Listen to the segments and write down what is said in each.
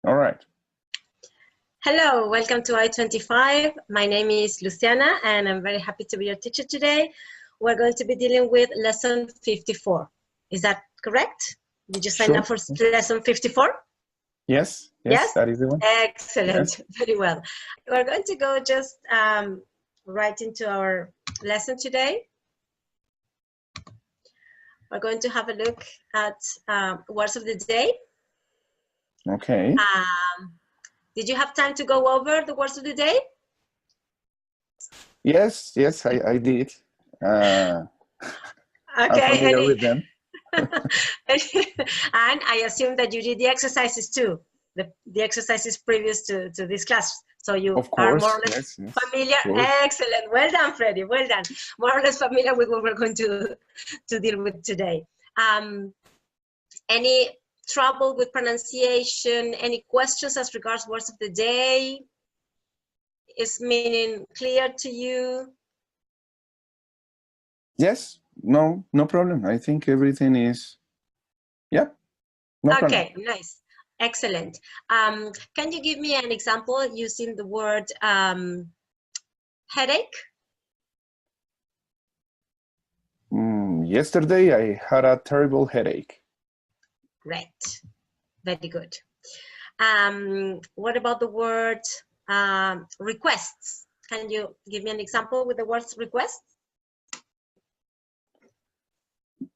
All right. Hello, welcome to I-25. My name is Luciana and I'm very happy to be your teacher today. We're going to be dealing with lesson 54. Is that correct? Did you sign up for lesson 54? Yes, that is the one. Excellent, very well. We're going to go just right into our lesson today. We're going to have a look at words of the day. Okay. Did you have time to go over the words of the day? Yes, I did. Okay. I'm familiar with them. And I assume that you did the exercises too, the exercises previous to this class. So you are more or less familiar. Excellent. Well done, Freddie. Well done. More or less familiar with what we're going to deal with today. Any trouble with pronunciation? Any questions as regards words of the day? Is meaning clear to you? Yes. No problem. I think everything is, no problem. Okay, nice. Excellent. Can you give me an example using the word headache? Yesterday, I had a terrible headache. Great. Very good. What about the word requests? Can you give me an example with the words requests?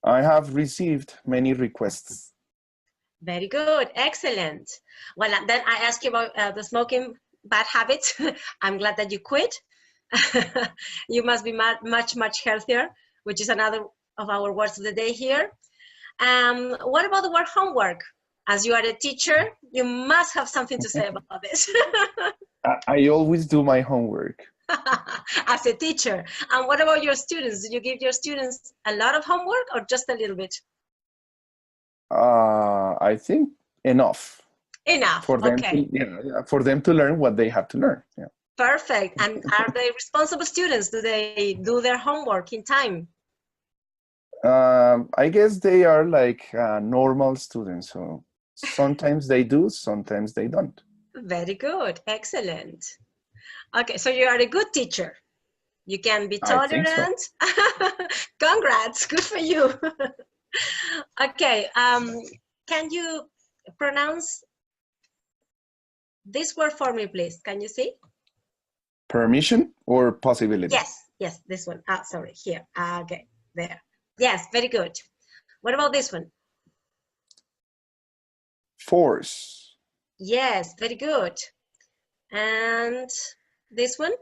I have received many requests. Very good. Excellent. Well, then I ask you about the smoking bad habit. I'm glad that you quit. You must be much healthier, which is another of our words of the day here. What about the word homework? As you are a teacher, you must have something to say about this. I always do my homework. As a teacher. And what about your students? Do you give your students a lot of homework or just a little bit? I think enough. Enough, for them okay. For them to learn what they have to learn. Yeah. Perfect. And are they responsible students? Do they do their homework in time? I guess they are like normal students. So sometimes they do, sometimes they don't. Very good. Excellent. Okay, so you are a good teacher. You can be tolerant. I think so. Congrats. Good for you. Okay. Can you pronounce this word for me, please? Can you see? Permission or possibility? Yes, this one. Sorry, here. Okay, there. Yes, very good. What about this one? Force. Yes, very good. And this one?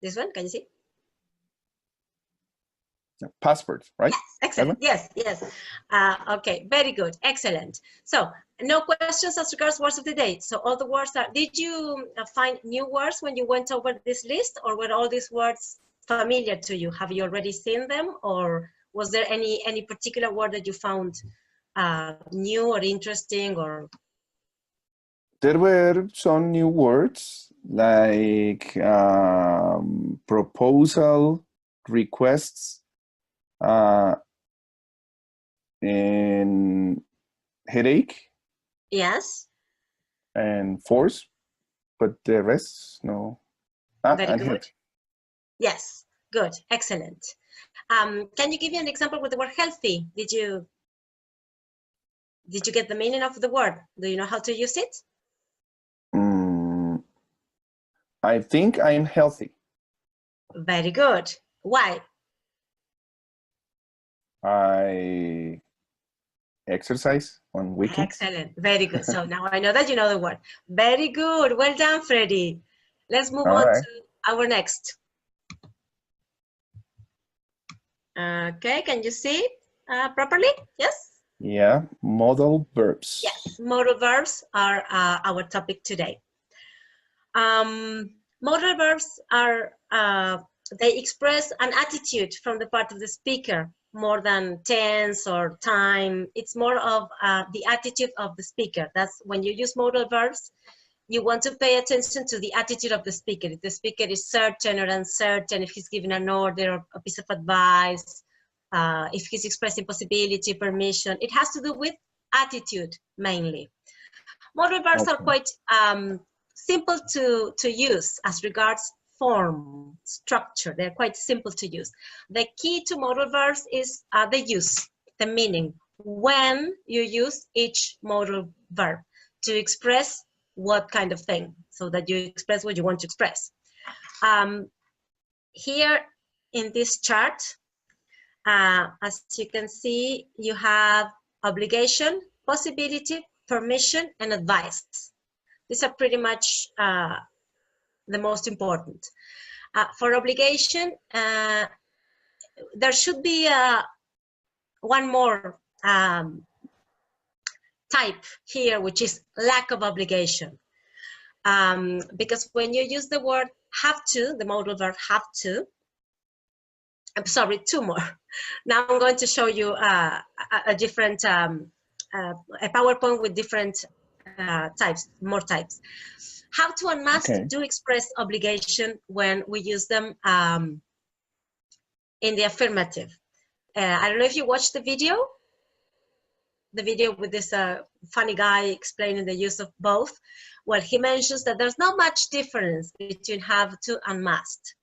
This one, can you see? Passport, right? Yes, excellent. Yes. Okay, very good. Excellent. So, no questions as regards words of the day. So all the words are, did you find new words when you went over this list, or were all these words familiar to you? Have you already seen them, or was there any particular word that you found new or interesting? Or there were some new words like proposal, requests, and headache. Yes. And force, but the rest, no. Very good. Yes, good, excellent. Can you give me an example with the word healthy? Did you get the meaning of the word? Do you know how to use it? I think I am healthy. Very good. Why? I exercise on weekends. Excellent. Very good. So now I know that you know the word. Very good. Well done, Freddie. Let's move on to our next. Okay, can you see properly? Yes? Yeah, modal verbs. Yes, modal verbs are our topic today. Modal verbs are, they express an attitude from the part of the speaker, more than tense or time. It's more of the attitude of the speaker. That's when you use modal verbs, you want to pay attention to the attitude of the speaker. If the speaker is certain or uncertain, if he's giving an order or a piece of advice, if he's expressing possibility, permission. It has to do with attitude mainly. Modal verbs are quite simple to use as regards form, structure. They're quite simple to use. The key to modal verbs is the use, the meaning, when you use each modal verb to express what kind of thing, so that you express what you want to express. Here in this chart, as you can see, you have obligation, possibility, permission, and advice. These are pretty much the most important. For obligation, there should be one more type here, which is lack of obligation. Because when you use the word have to, the modal verb have to, I'm sorry, two more. Now I'm going to show you a different, a PowerPoint with different types, more types. Have to and must do express obligation when we use them in the affirmative. I don't know if you watched the video with this funny guy explaining the use of both. Well, he mentions that there's not much difference between have to and must.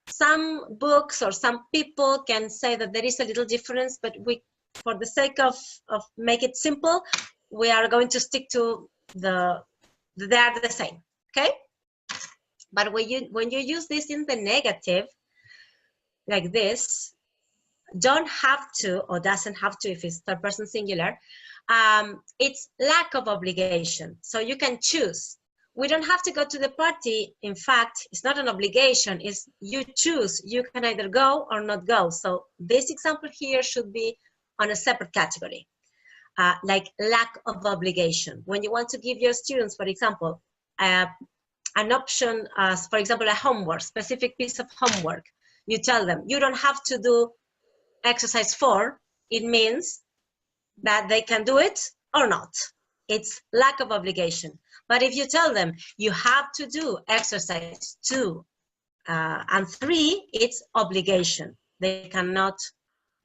Some books or some people can say that there is a little difference, but we, for the sake of make it simple, we are going to stick to they are the same, okay? But when you use this in the negative, like this, don't have to or doesn't have to if it's third person singular, it's lack of obligation. So you can choose. We don't have to go to the party. In fact, it's not an obligation, it's you choose. You can either go or not go. So this example here should be on a separate category, like lack of obligation. When you want to give your students, for example, an option, for example, a homework, specific piece of homework, you tell them, you don't have to do exercise 4, it means that they can do it or not. It's lack of obligation. But if you tell them you have to do exercise 2 and 3, it's obligation. They cannot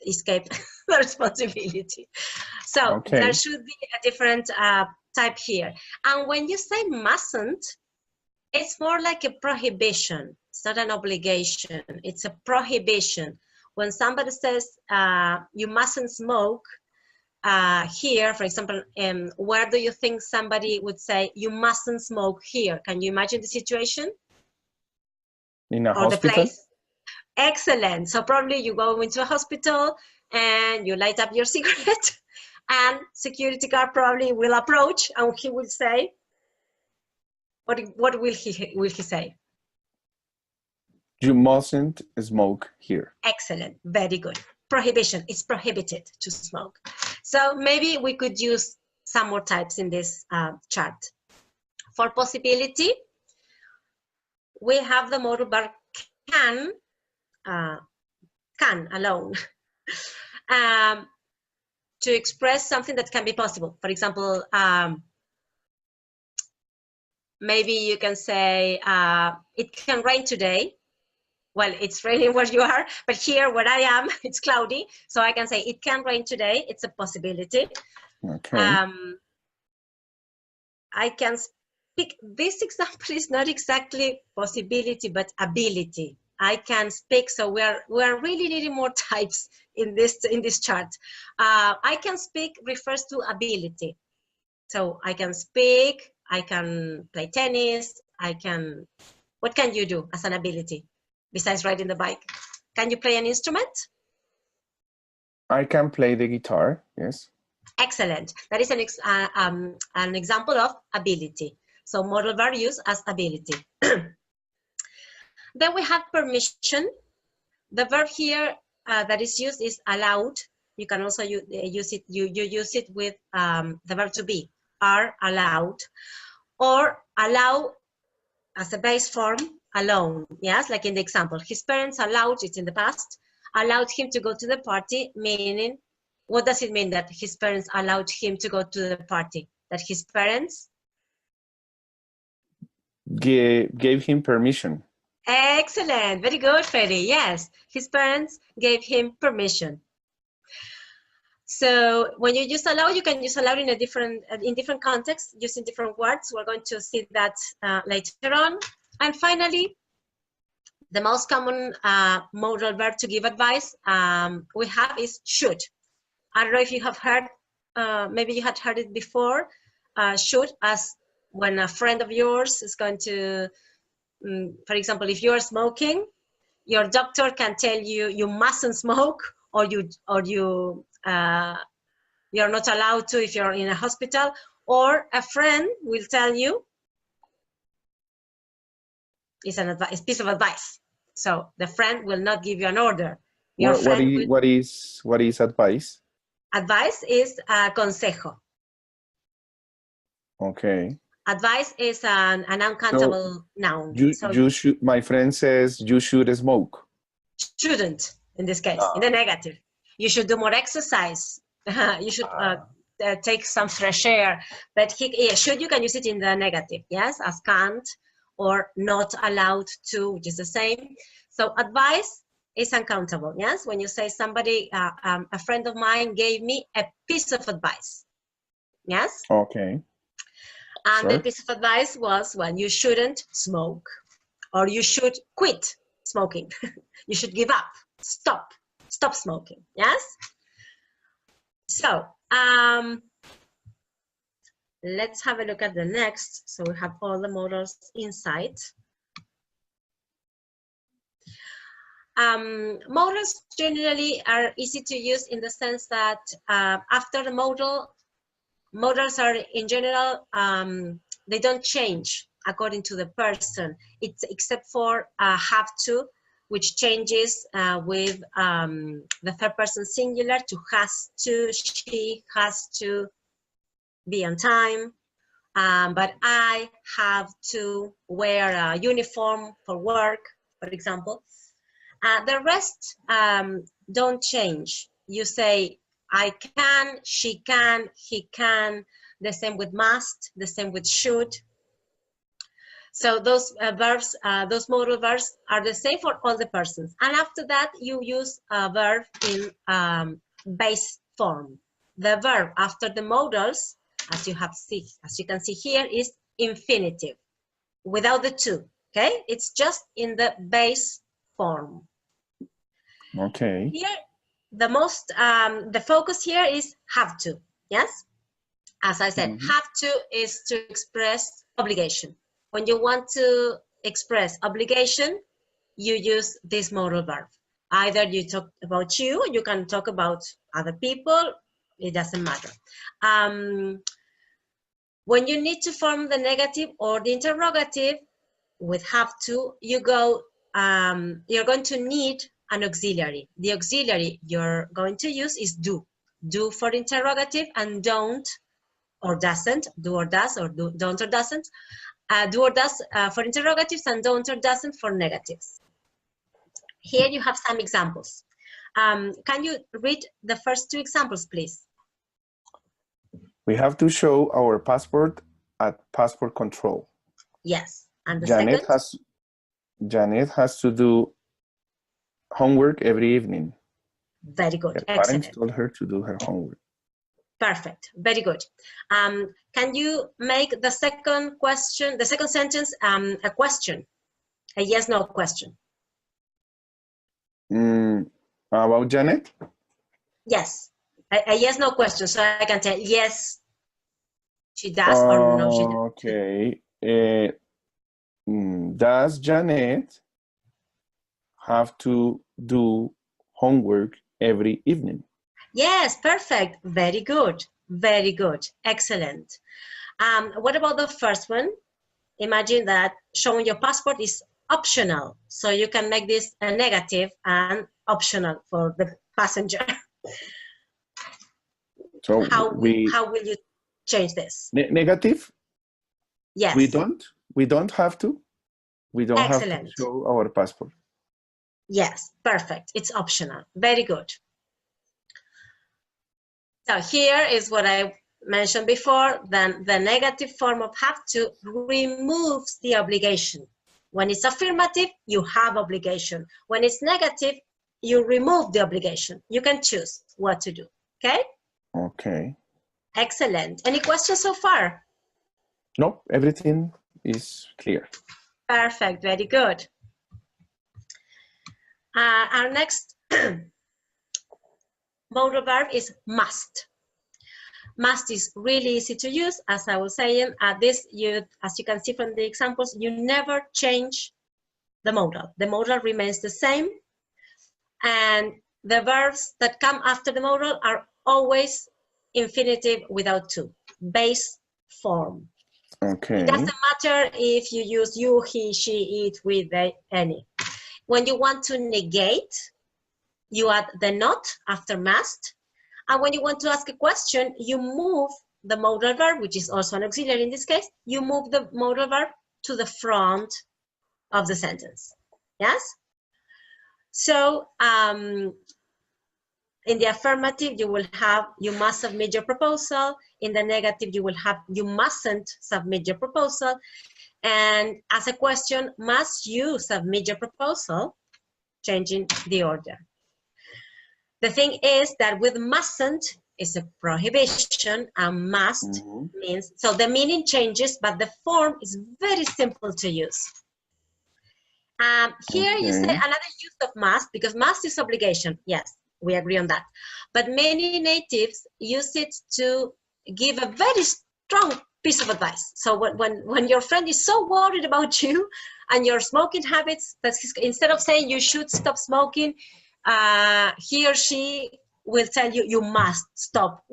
escape the responsibility. So there should be a different type here. And when you say mustn't, it's more like a prohibition. It's not an obligation, it's a prohibition. When somebody says you mustn't smoke, here, for example, where do you think somebody would say you mustn't smoke here? Can you imagine the situation? In a or hospital? The place? Excellent. So probably you go into a hospital and you light up your cigarette and security guard probably will approach and he will say, what will he say? You mustn't smoke here. Excellent, very good. Prohibition, it's prohibited to smoke. So maybe we could use some more types in this chart. For possibility, we have the modal verb can alone, to express something that can be possible. For example, maybe you can say, it can rain today. Well, it's raining where you are, but here where I am, it's cloudy. So I can say it can rain today. It's a possibility. Okay. I can speak. This example is not exactly possibility, but ability. I can speak. So we are really needing more types in this chart. I can speak refers to ability. So I can speak. I can play tennis. What can you do as an ability? Besides riding the bike, can you play an instrument? I can play the guitar, yes. Excellent. That is an example of ability. So modal verb used as ability. Then we have permission. The verb here that is used is allowed. You can also use it. You use it with the verb to be, are allowed, or allow as a base form, alone. Yes, like in the example, his parents allowed, it's in the past, allowed him to go to the party, meaning, what does it mean that his parents allowed him to go to the party? That his parents gave him permission. Excellent, very good, Freddy. Yes, his parents gave him permission. So when you use allow, you can use allow in different contexts, using different words. We're going to see that later on. And finally, the most common modal verb to give advice we have is should. I don't know if you have heard, maybe you had heard it before, should, as when a friend of yours is going to, for example, if you're smoking, your doctor can tell you you mustn't smoke, or you're not allowed to if you're in a hospital, or a friend will tell you, it's a piece of advice. So the friend will not give you an order. What is advice? Advice is consejo. Okay. Advice is an uncountable noun. You should. My friend says you should smoke. Shouldn't, in this case, in the negative. You should do more exercise. You should take some fresh air. But should, you can use it in the negative, yes, as can't or not allowed to, which is the same. So advice is uncountable, yes? When you say somebody, a friend of mine gave me a piece of advice, yes? Okay. And the piece of advice was, well, you shouldn't smoke, or you should quit smoking. You should give up, stop smoking, yes? So let's have a look at the next. So we have all the modals inside. Modals generally are easy to use in the sense that after the modals are in general, they don't change according to the person. It's except for have to, which changes with the third person singular to has to, she has to be on time. But I have to wear a uniform for work, for example. The rest don't change. You say, I can, she can, he can, the same with must, the same with should. So those verbs, those modal verbs are the same for all the persons. And after that, you use a verb in base form. The verb after the modals, as you can see here, is infinitive, without the to, okay? It's just in the base form. Okay. Here, the focus here is have to, yes? As I said, have to is to express obligation. When you want to express obligation, you use this modal verb. Either you talk about you can talk about other people, it doesn't matter. When you need to form the negative or the interrogative with have to, you're going to need an auxiliary. The auxiliary you're going to use is do. Do for interrogative, and don't or doesn't, do or does, or don't or doesn't. Do or does for interrogatives, and don't or doesn't for negatives. Here you have some examples. Can you read the first two examples, please? We have to show our passport at passport control. Yes, and the Janet second? Janet has to do homework every evening. Very good, Her excellent. parents told her to do her homework. Perfect, very good. Can you make the second question, the second sentence, a question, a yes/no question? About Janet? Yes, a yes/no question, so I can tell yes, she does, or no, she doesn't. Okay. Does Janet have to do homework every evening? Yes, perfect. Very good. Very good. Excellent. What about the first one? Imagine that showing your passport is optional. So you can make this a negative and optional for the passenger. So how will you change this? Negative? Yes. We don't have to. We don't Excellent. have to show our passport. Yes, perfect. It's optional. Very good. So here is what I mentioned before. Then the negative form of have to removes the obligation. When it's affirmative, you have obligation. When it's negative, you remove the obligation. You can choose what to do, okay? Okay. Excellent. Any questions so far? No, everything is clear. Perfect, very good. Our next modal verb is must. Must is really easy to use. As I was saying, as you can see from the examples, you never change the modal. The modal remains the same, and the verbs that come after the modal are always infinitive without to, base form. Okay. It doesn't matter if you use you, he, she, it, we, they, any. When you want to negate, you add the not after must. And when you want to ask a question, you move the modal verb, which is also an auxiliary in this case, you move the modal verb to the front of the sentence. Yes? So in the affirmative, you will have, you must submit your proposal. In the negative, you will have, you mustn't submit your proposal. And as a question, must you submit your proposal? Changing the order. The thing is that with mustn't is a prohibition, and must means, so the meaning changes, but the form is very simple to use. Here you say another use of must, because must is obligation. Yes, we agree on that. But many natives use it to give a very strong piece of advice. So when your friend is so worried about you and your smoking habits, that instead of saying you should stop smoking, he or she will tell you, you must stop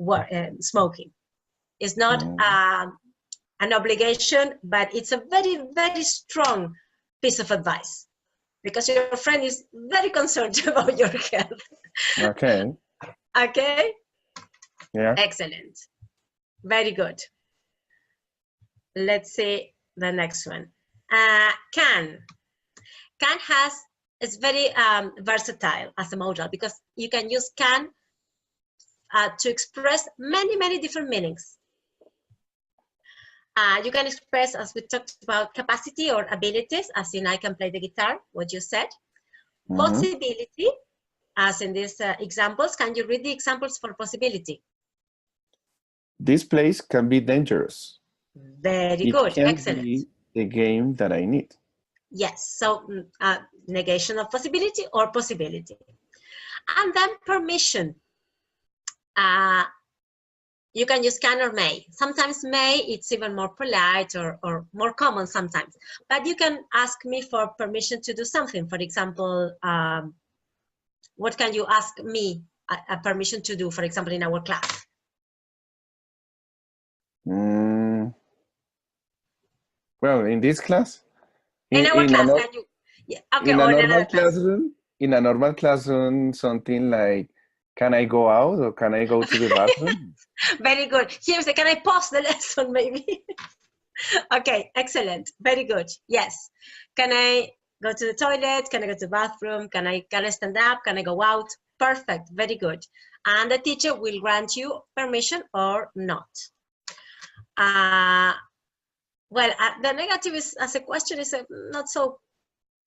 smoking. It's not an obligation, but it's a very, very strong piece of advice because your friend is very concerned about your health. Okay. Okay? Yeah. Excellent. Very good. Let's see the next one. Can. Can is very versatile as a modal because you can use can to express many, many different meanings. You can express, as we talked about, capacity or abilities, as in I can play the guitar, what you said. Possibility, as in these examples. Can you read the examples for possibility? This place can be dangerous. Very good, It excellent. can be the game that I need. Yes, so negation of possibility or possibility. And then permission. You can use can or may. Sometimes may, it's even more polite or more common sometimes. But you can ask me for permission to do something. For example, what can you ask me a permission to do, for example, in our class? Well, in this class? In our class, can you? Yeah, okay, in or a in normal another class. classroom? In a normal classroom, something like, can I go out or can I go to the bathroom? Very good. Here's the, can I pause the lesson maybe? Okay, excellent. Very good. Yes. Can I go to the toilet? Can I go to the bathroom? Can I stand up? Can I go out? Perfect. Very good. And the teacher will grant you permission or not. Well, the negative is, as a question is not so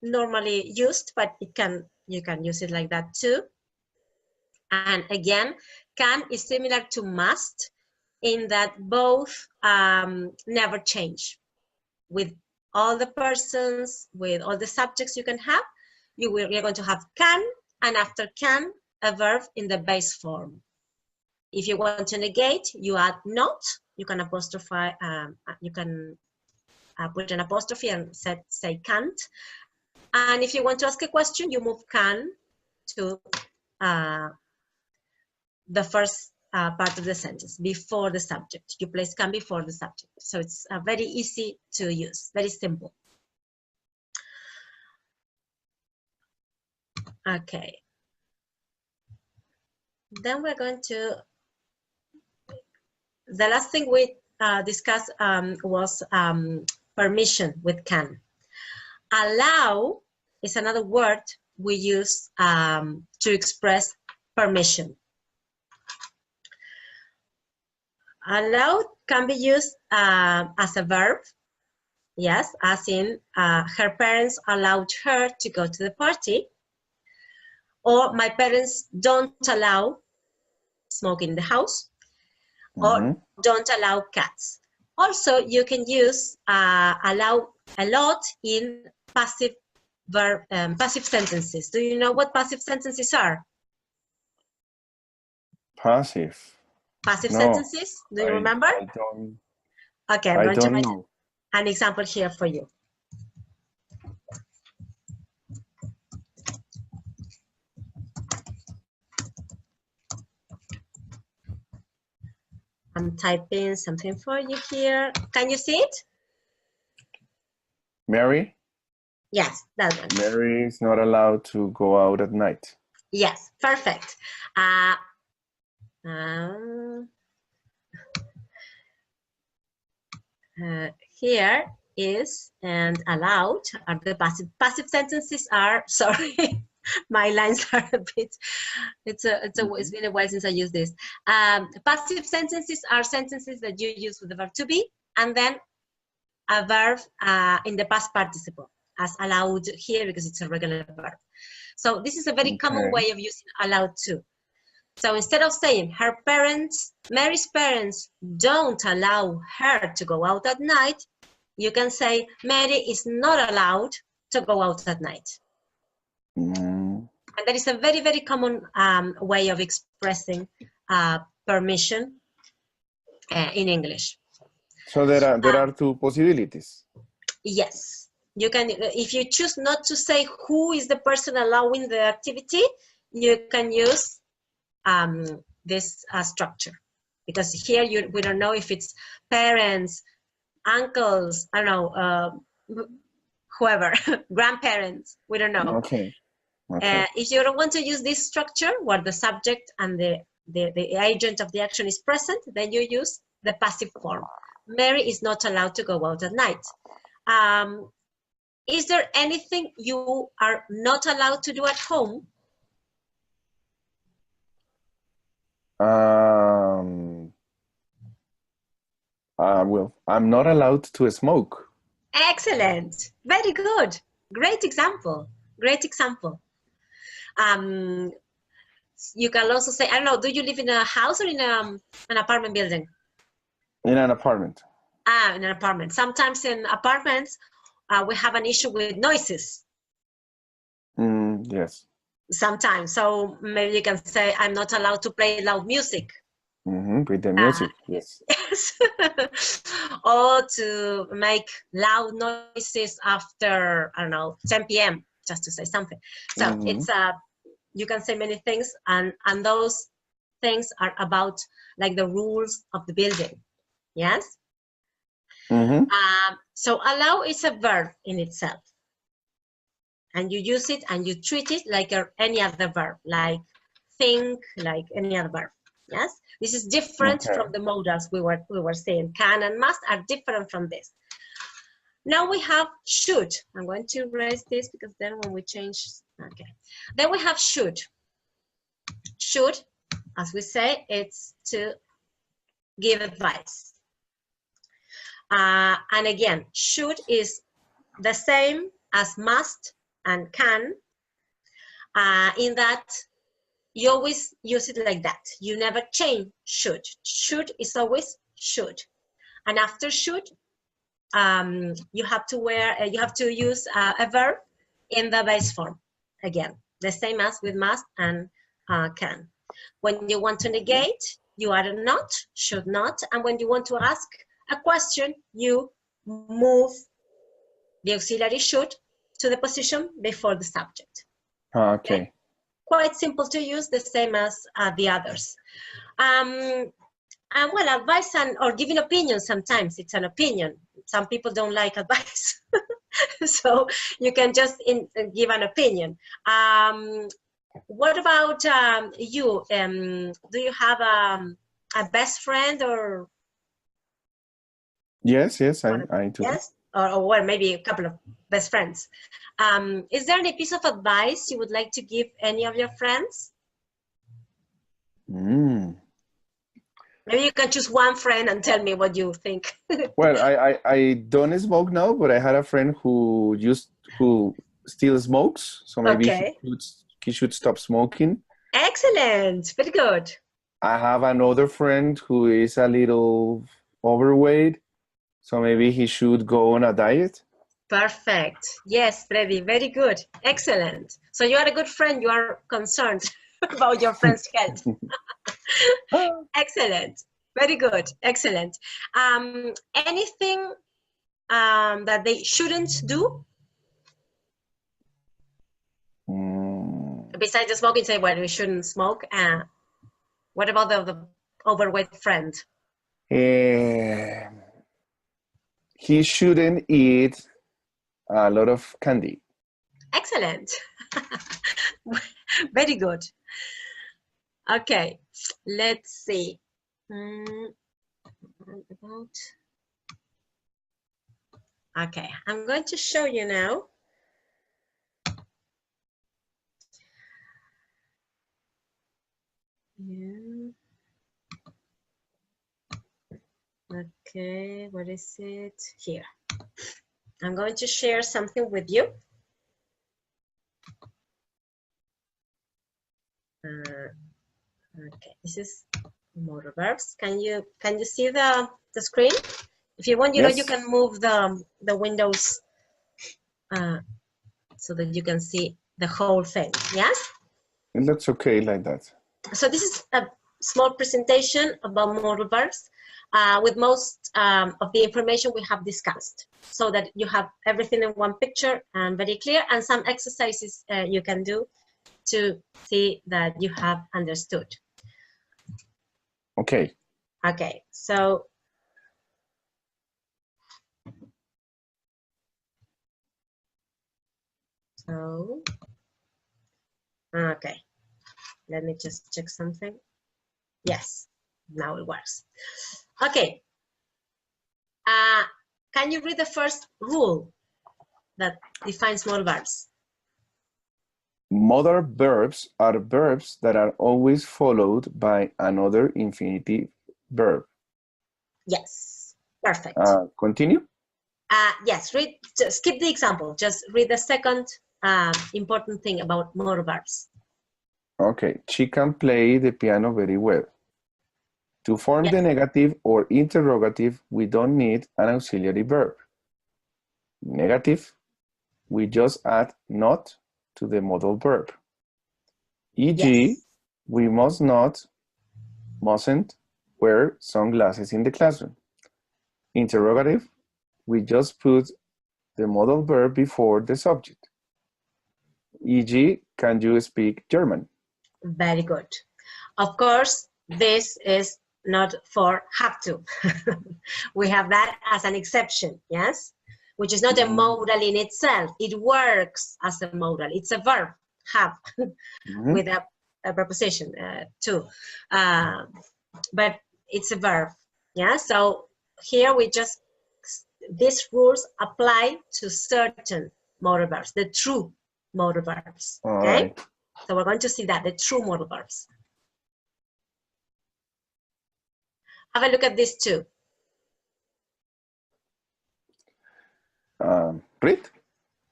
normally used, but you can use it like that too. And again, can is similar to must in that both never change. With all the persons, with all the subjects you can have, you're going to have can, and after can, a verb in the base form. If you want to negate, you add not. You can apostrophe. You can put an apostrophe and say can't. And if you want to ask a question, you move can to the first part of the sentence, before the subject. You place can before the subject. So it's very easy to use, very simple. Okay. Then we're going to, the last thing we discussed was permission with can. Allow is another word we use to express permission. Allow can be used as a verb, yes, as in her parents allowed her to go to the party, or my parents don't allow smoking in the house. or don't allow cats. Also, you can use allow a lot in passive verb, passive sentences. Do you know what passive sentences are? Passive. Passive No, sentences, do you remember? I don't. Okay, I'm I going to don't write know. an example here for you. I'm typing something for you here. Can you see it? Mary? Yes, that one. Mary is not allowed to go out at night. Yes, perfect. Here is and allowed are the passive sentences are, sorry, my lines are a bit, it's been a while since I used this. Passive sentences are sentences that you use with the verb to be and then a verb in the past participle, as allowed here because it's a regular verb. So this is a very common way of using allowed too. So instead of saying her parents, Mary's parents don't allow her to go out at night, you can say Mary is not allowed to go out at night. And that is a very, very common way of expressing permission in English. So there are two possibilities. Yes, you can. If you choose not to say who is the person allowing the activity, you can use this structure, because here we don't know if it's parents, uncles, I don't know, whoever, grandparents, we don't know. Okay. If you don't want to use this structure where the subject and the agent of the action is present, then you use the passive form. Mary is not allowed to go out at night. Is there anything you are not allowed to do at home? Well, I'm not allowed to smoke. Excellent. Very good. Great example. Great example. You can also say, I don't know, do you live in a house or in an apartment building? In an apartment. In an apartment. Sometimes in apartments, we have an issue with noises. Yes. Sometimes. So maybe you can say, I'm not allowed to play loud music. With the music, yes. Or to make loud noises after, I don't know, 10 p.m., just to say something. So it's you can say many things, and those things are about like the rules of the building. Yes. So allow is a verb in itself, and you use it and you treat it like any other verb, like think, like any other verb. Yes, this is different from the modals we were saying. Can and must are different from this. Now we have should. I'm going to erase this because then when we change, okay. Then we have should. Should, as we say, it's to give advice. And again, should is the same as must and can, in that you always use it like that. You never change should. Should is always should. And after should, you have to use a verb in the base form. Again, the same as with must and can. When you want to negate, you add a not, should not. And when you want to ask a question, you move the auxiliary should to the position before the subject. Okay. Quite simple to use, the same as the others. And well, advice or giving opinions, sometimes it's an opinion. Some people don't like advice. So you can just give an opinion. What about you? Do you have a best friend or? Yes, I do. Yes, or maybe a couple of best friends. Is there any piece of advice you would like to give any of your friends? Maybe you can choose one friend and tell me what you think. Well, I don't smoke now, but I had a friend who still smokes, so maybe he should stop smoking. Excellent, very good. I have another friend who is a little overweight, so maybe he should go on a diet. Perfect. Yes, Freddy, very good. Excellent. So you are a good friend. You are concerned about your friend's health. Excellent. Very good. Excellent. Anything that they shouldn't do? Besides the smoking, say, well, we shouldn't smoke. What about the overweight friend? He shouldn't eat a lot of candy. Excellent. Very good. Okay, let's see. Okay, I'm going to show you now. Yeah. Okay, what is it? Here. I'm going to share something with you. Okay, this is motor verbs. Can you see the screen? If you want, Yes. you can move the windows so that you can see the whole thing. Yes. It looks okay like that. So this is a small presentation about modal verbs with most of the information we have discussed, so that you have everything in one picture and very clear, and some exercises you can do to see that you have understood. Okay. Okay, so okay, let me just check something. Yes, now it works. Okay, can you read the first rule that defines modal verbs? Modal verbs are verbs that are always followed by another infinitive verb. Yes, perfect. Continue? Yes, just skip the example. Just read the second important thing about modal verbs. Okay, she can play the piano very well. To form the negative or interrogative, we don't need an auxiliary verb. Negative, we just add not to the modal verb. E.g., we must not, mustn't wear sunglasses in the classroom. Interrogative, we just put the modal verb before the subject. E.g., can you speak German? Very good. Of course, this is not for have to. We have that as an exception, yes? Which is not a modal in itself. It works as a modal. It's a verb, have, with a preposition, to. But it's a verb, yeah? So here we just, these rules apply to certain modal verbs, the true modal verbs, okay? Right. So we're going to see that, the true modal verbs. Have a look at this too. Read?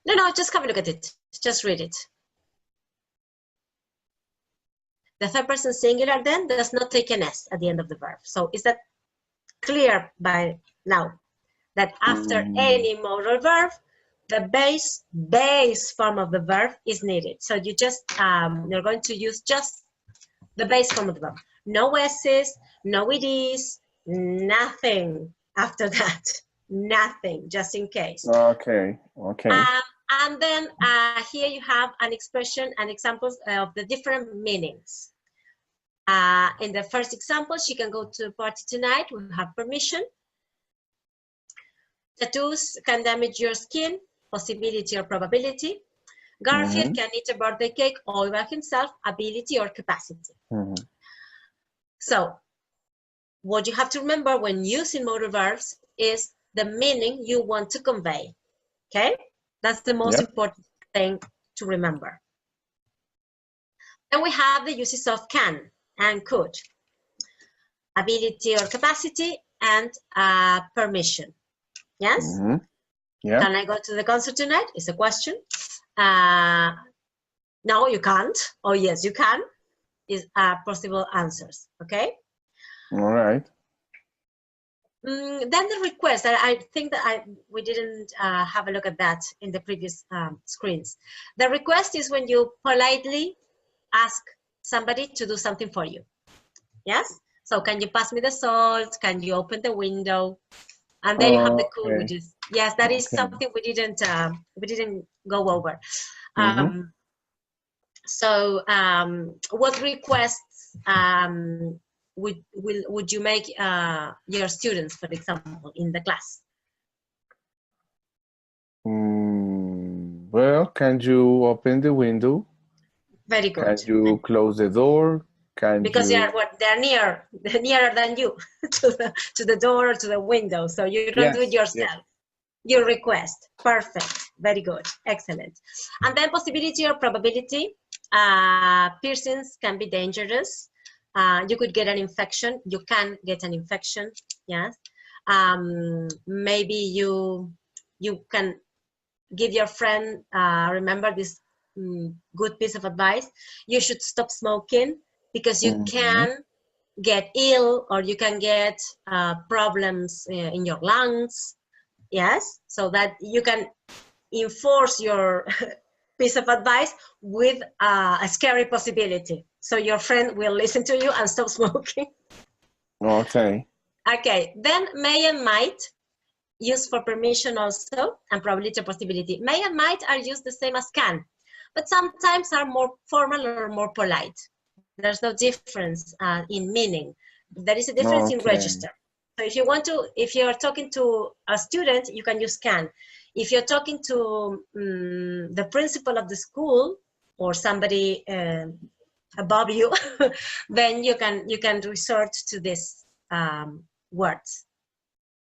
No, just have a look at it. Just read it. The third person singular then does not take an S at the end of the verb. So is that clear by now? That after any modal verb, the base form of the verb is needed. So you just, you're going to use just the base form of the verb. No S's, no EDs, nothing after that. Nothing, just in case. Okay, okay. And then here you have an expression and examples of the different meanings. In the first example, she can go to a party tonight. We have permission. Tattoos can damage your skin, possibility or probability. Garfield can eat a birthday cake all by himself, ability or capacity. So what you have to remember when using modal verbs is the meaning you want to convey, okay? That's the most important thing to remember. Then we have the uses of can and could, ability or capacity, and permission. Yes? Can I go to the concert tonight? Is a question. No, you can't. Oh, yes, you can. is possible answers, okay? All right. Then the request, I think that we didn't have a look at that in the previous screens. The request is when you politely ask somebody to do something for you. Yes? So can you pass me the salt? Can you open the window? And then you have the cool, which is, yes, that is something we didn't go over. What requests would you make your students, for example, in the class? Well, can you open the window? Very good. Can you close the door? Because they're nearer than you to the door or to the window, so you don't do it yourself. Yes. You request. Perfect. Very good. Excellent. And then possibility or probability. Piercings can be dangerous. You could get an infection. You can get an infection. Yes. Maybe you can give your friend, remember this good piece of advice. You should stop smoking because you can get ill, or you can get problems in your lungs. Yes, so that you can enforce your piece of advice with a scary possibility. So your friend will listen to you and stop smoking. Okay. Okay, then may and might, used for permission also, and probability or possibility. May and might are used the same as can, but sometimes are more formal or more polite. There's no difference in meaning. There is a difference in register. So if you're talking to a student, you can use can. If you're talking to the principal of the school or somebody above you, then you can resort to these words.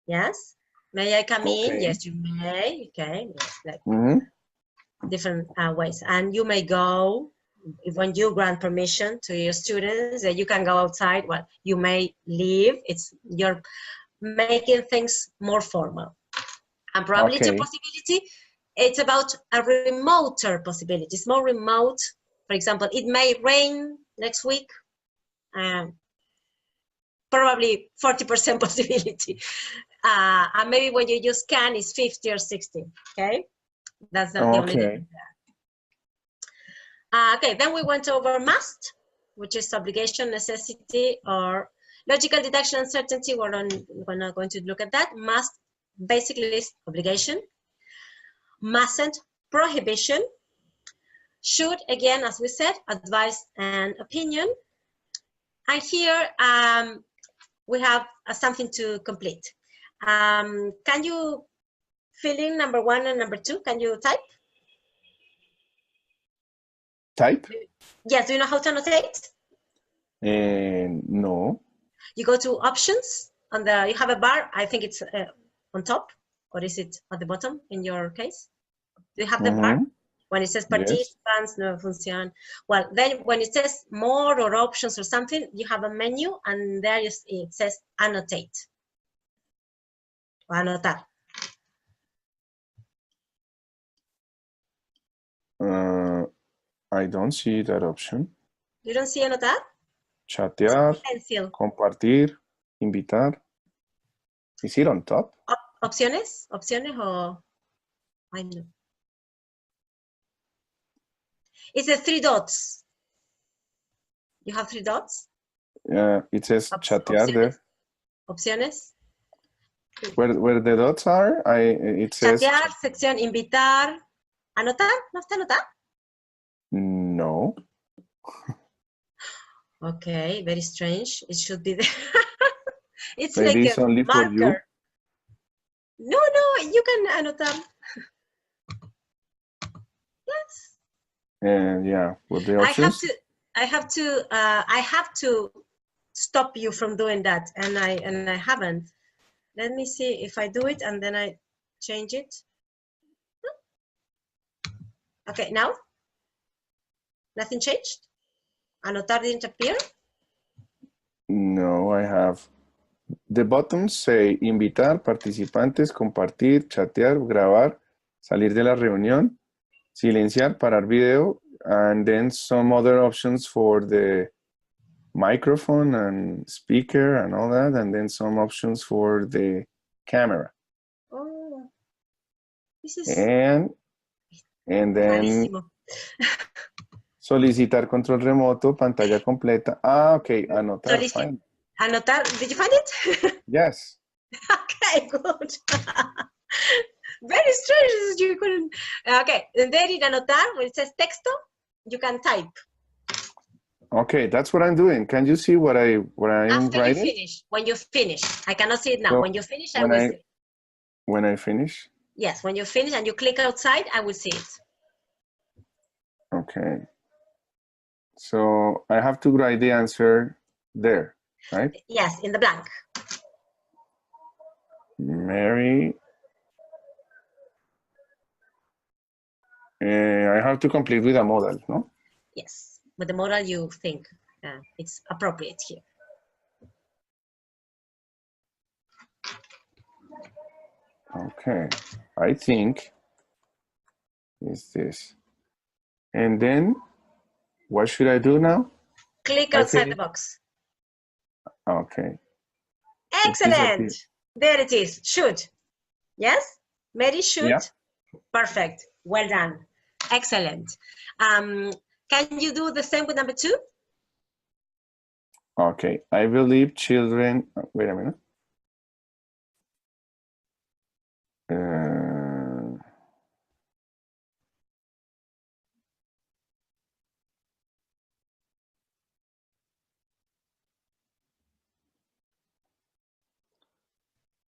Yes? May I come in? Yes, you may. Okay. Yes, like different ways. And you may go. When you grant permission to your students that you can go outside, well, you may leave. You're making things more formal. And probability or possibility, it's about a remoter possibility. It's more remote. For example, it may rain next week. Probably 40% possibility. And maybe when you use can, it's 50 or 60. Okay, that's the only difference. Okay, then we went over must, which is obligation, necessity, or logical deduction, uncertainty. We're not going to look at that. Must basically is obligation. Mustn't, prohibition. Should, again, as we said, advice and opinion. And here we have something to complete. Can you fill in number 1 and number 2? Can you type? Type? Yes, do you know how to annotate? No. You go to options, you have a bar, I think it's on top, or is it at the bottom in your case? Do you have the bar? When it says participants, no función. Well, then when it says more or options or something, you have a menu, and there it says annotate. O anotar. I don't see that option. You don't see anotar? Chatear, compartir, invitar. Is it on top? Opciones o... I know. It's the 3 dots. You have 3 dots? It says chatear there. Opciones. Where the dots are, it says... Chatear, sección, invitar. ¿Anotar? ¿No está anotar? No. Okay, very strange. It should be there. It's maybe like it's only marker. for you. No, you can anotar. Yes. Yeah, with the options. I have to stop you from doing that, and I haven't. Let me see if I do it and then I change it. Okay, now nothing changed. Anotar didn't appear. No, I have. The buttons say invitar, participantes, compartir, chatear, grabar, salir de la reunión, silenciar, parar video, and then some other options for the microphone and speaker and all that, and then some options for the camera. Oh, this is And then rarísimo. solicitar control remoto, pantalla completa. Ah, okay, anotar, fine. Anotar, did you find it? Yes. Okay, good. Very strange. You couldn't. Okay, and then in anotar, when it says texto, you can type. Okay, that's what I'm doing. Can you see what I'm After writing? you finish, when you finish. I cannot see it now. So when you finish, I will see it. When I finish? Yes, when you finish and you click outside, I will see it. Okay. So I have to write the answer there, right? Yes, in the blank. Mary. I have to complete with a modal, no? Yes, with the modal you think it's appropriate here. Okay, I think is this. And then what should I do now? Click outside the box. Okay. Excellent. There it is. Should. Yes? Mary should. Yeah. Perfect. Well done. Excellent. Can you do the same with number 2? Okay. I believe children. Wait a minute.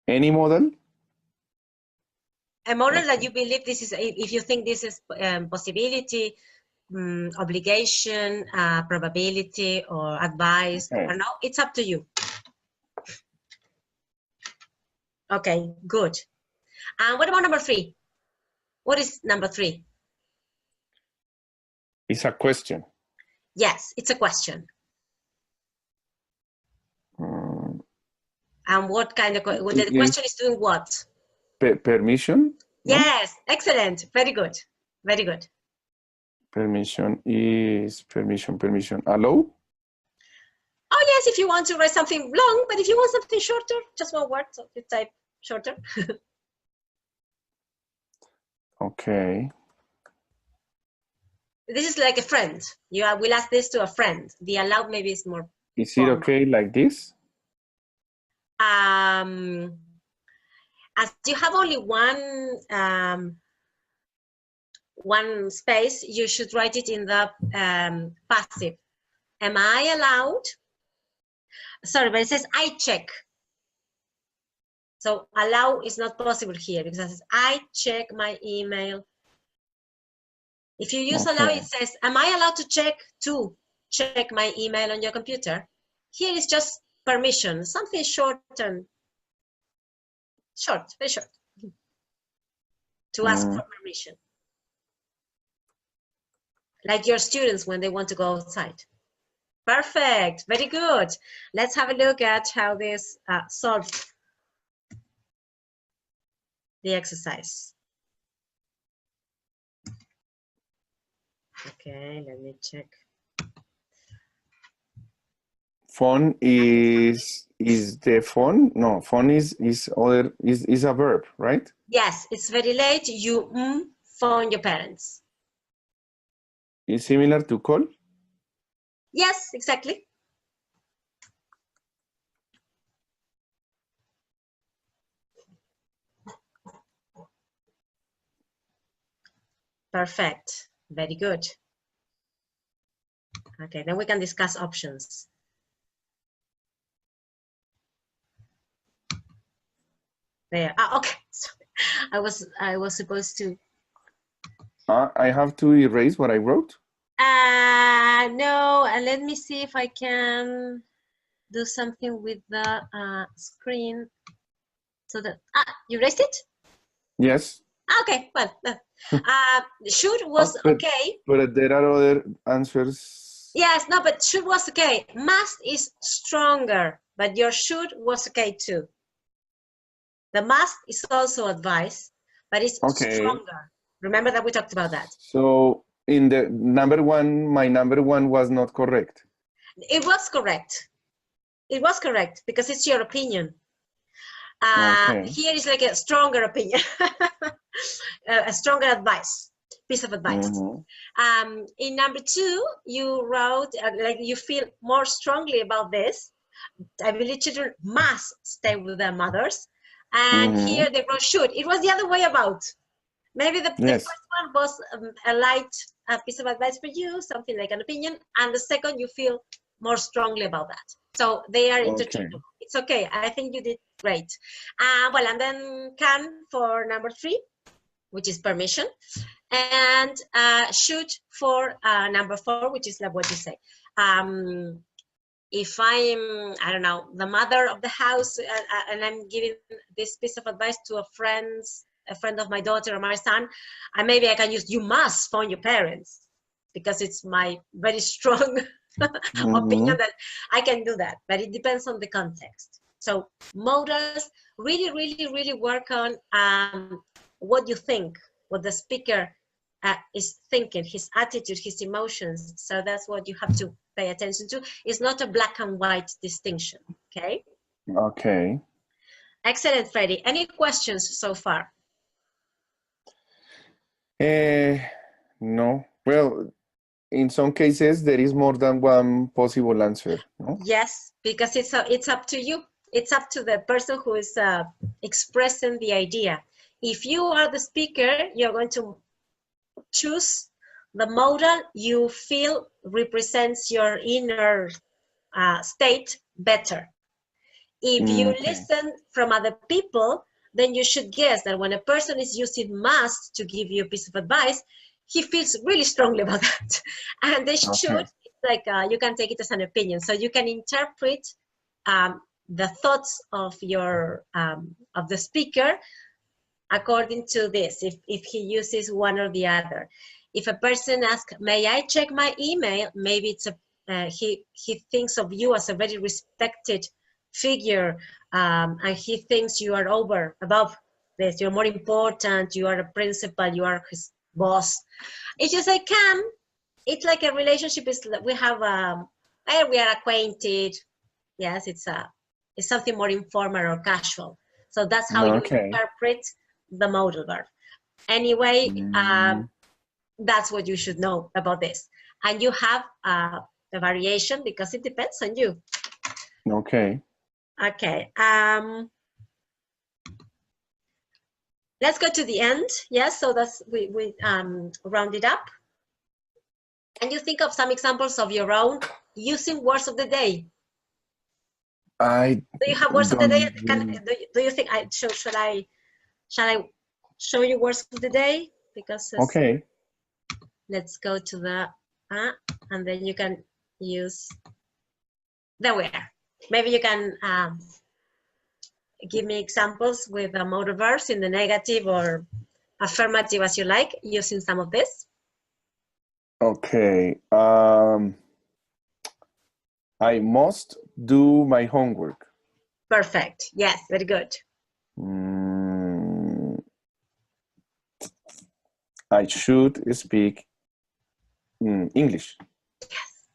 Any model? A model that you believe this is, if you think this is possibility, obligation, probability, or advice, Okay. or no, it's up to you. Okay, good. And what about number 3? What is number 3? It's a question. Yes, it's a question. And what kind of, the question is doing what? Permission? Yes, no? Excellent. Very good. Very good. Permission is permission. Allow? Oh, yes, if you want to write something long, but if you want something shorter, just one word, so you type shorter. Okay. This is like a friend. You will ask this to a friend. The allow maybe is more. Is it okay like this? As you have only one space, you should write it in the passive. Am I allowed? Sorry, but it says I check. So allow is not possible here because it says I check my email. If you use allow, it says, am I allowed to check my email on your computer? Here is just permission, something short and short, very short, to ask for permission. Like your students when they want to go outside. Perfect, very good. Let's have a look at how this solves the exercise. Okay, let me check. Phone is the phone? No, phone is a verb, right? Yes, it's very late. You phone your parents. Is similar to call? Yes, exactly. Perfect. Very good. Okay, then we can discuss options. There. Okay. I was supposed to. I have to erase what I wrote? No, let me see if I can do something with the screen so that, you erased it? Yes. Okay, well, should was okay. But there are other answers. Yes, no, but should was okay. Must is stronger, but your should was okay too. The must is also advice, but it's stronger. Remember that we talked about that. So in the number one, my number one was not correct. It was correct. It was correct because it's your opinion. Okay. Here is like a stronger opinion, a stronger advice, piece of advice. In number 2, you wrote like you feel more strongly about this. I believe children must stay with their mothers. And here they wrote should. It was the other way about. Maybe the first one was a light piece of advice for you, something like an opinion. And the second, you feel more strongly about that. So they are interchangeable. It's okay. I think you did great. Well, and then can for number 3, which is permission. And should for number 4, which is like what you say. If I'm, I don't know, the mother of the house and I'm giving this piece of advice to a friend of my daughter or my son, and maybe I can use, you must phone your parents, because it's my very strong opinion that I can do that, but it depends on the context. So modals really, really, really work on what you think, what the speaker is thinking, his attitude, his emotions. So that's what you have to pay attention to. It's not a black and white distinction, okay? Okay. Excellent, Freddie. Any questions so far? No. Well, in some cases, there is more than one possible answer, no? Yes, because it's up to you. It's up to the person who is expressing the idea. If you are the speaker, you're going to choose the modal you feel represents your inner state better. If you listen from other people, then you should guess that when a person is using must to give you a piece of advice, he feels really strongly about that. And they should, it's like you can take it as an opinion. So you can interpret the thoughts of your of the speaker according to this, if he uses one or the other. If a person asks, may I check my email? Maybe it's he thinks of you as a very respected figure, and he thinks you are above this, you're more important, you are a principal, you are his boss. If you say can, it's like a relationship, is we have we are acquainted. Yes, it's something more informal or casual. So that's how you interpret the modal verb. Anyway, that's what you should know about this. And you have a variation because it depends on you. Okay. Okay. Let's go to the end. Yes, so that's we round it up. And you think of some examples of your own using words of the day. Do you have words of the day? Do you think shall I show you words of the day? Because okay. Let's go to the and then you can use the where. Maybe you can give me examples with the modal verbs in the negative or affirmative as you like, using some of this. Okay. I must do my homework. Perfect. Yes, very good. I should speak English. Yes.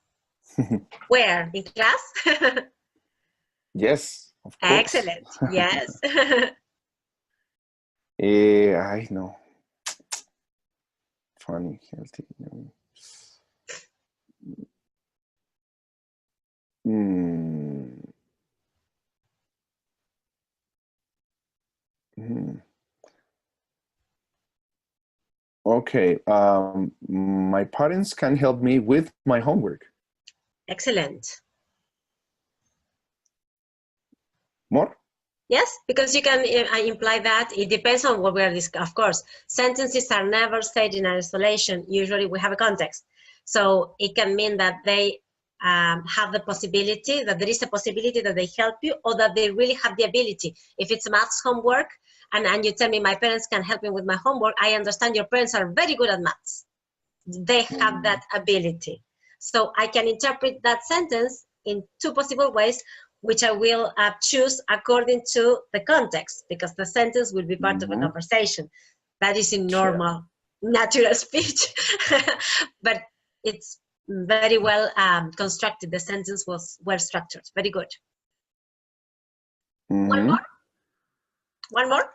Where? In class? Yes, of course. Excellent. Yes. I know. Funny, healthy. Okay. My parents can help me with my homework. Excellent. More? Yes, because you can imply that. It depends on what we are discussing. Of course, sentences are never said in isolation. Usually we have a context. So it can mean that they have the possibility, that there is a possibility that they help you, or that they really have the ability. If it's maths homework, and you tell me my parents can help me with my homework, I understand your parents are very good at maths. They have that ability. So I can interpret that sentence in two possible ways, which I will choose according to the context, because the sentence will be part of the conversation. That is in normal, natural speech. But it's very well constructed. The sentence was well structured. Very good. One more? One more?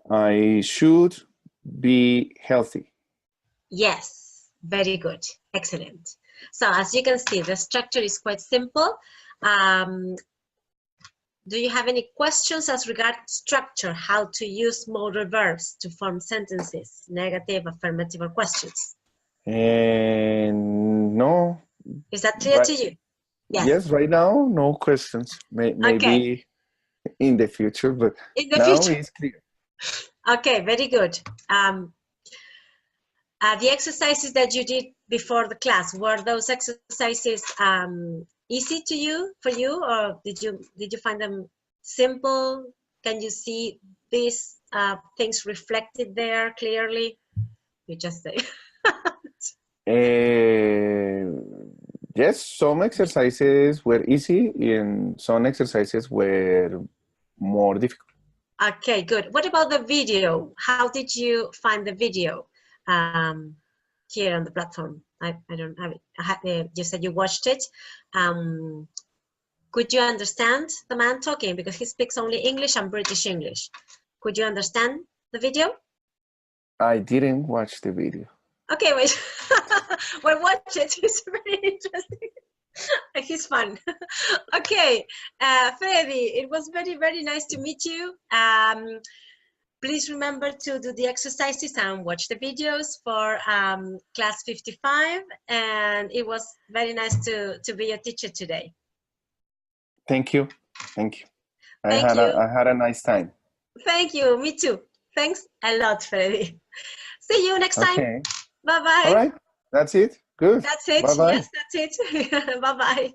I should be healthy. Yes, very good. Excellent. So as you can see, the structure is quite simple. Do you have any questions as regards structure, how to use modal verbs to form sentences, negative, affirmative, or questions? No. Is that clear to you? Yes, right now, no questions. Maybe in the future, but in the now future. it's clear. Okay, very good. The exercises that you did before the class, were those exercises easy to you, or did you find them simple? Can you see these things reflected there clearly? You just say. Yes, some exercises were easy and some exercises were more difficult. Okay, good. What about the video? How did you find the video here on the platform? I don't have it. You said you watched it. Could you understand the man talking? Because he speaks only English and British English. Could you understand the video? I didn't watch the video. Okay, wait. Well, watch it. It's very interesting. He's fun. Okay, Freddy, it was very, very nice to meet you. Please remember to do the exercises and watch the videos for class 55. And it was very nice to be your teacher today. Thank you. Thank you. Thank you. I had a nice time. Thank you. Me too. Thanks a lot, Freddy. See you next time. Okay. Bye-bye. All right. That's it. Good. That's it. Bye-bye. Yes, that's it. Bye-bye.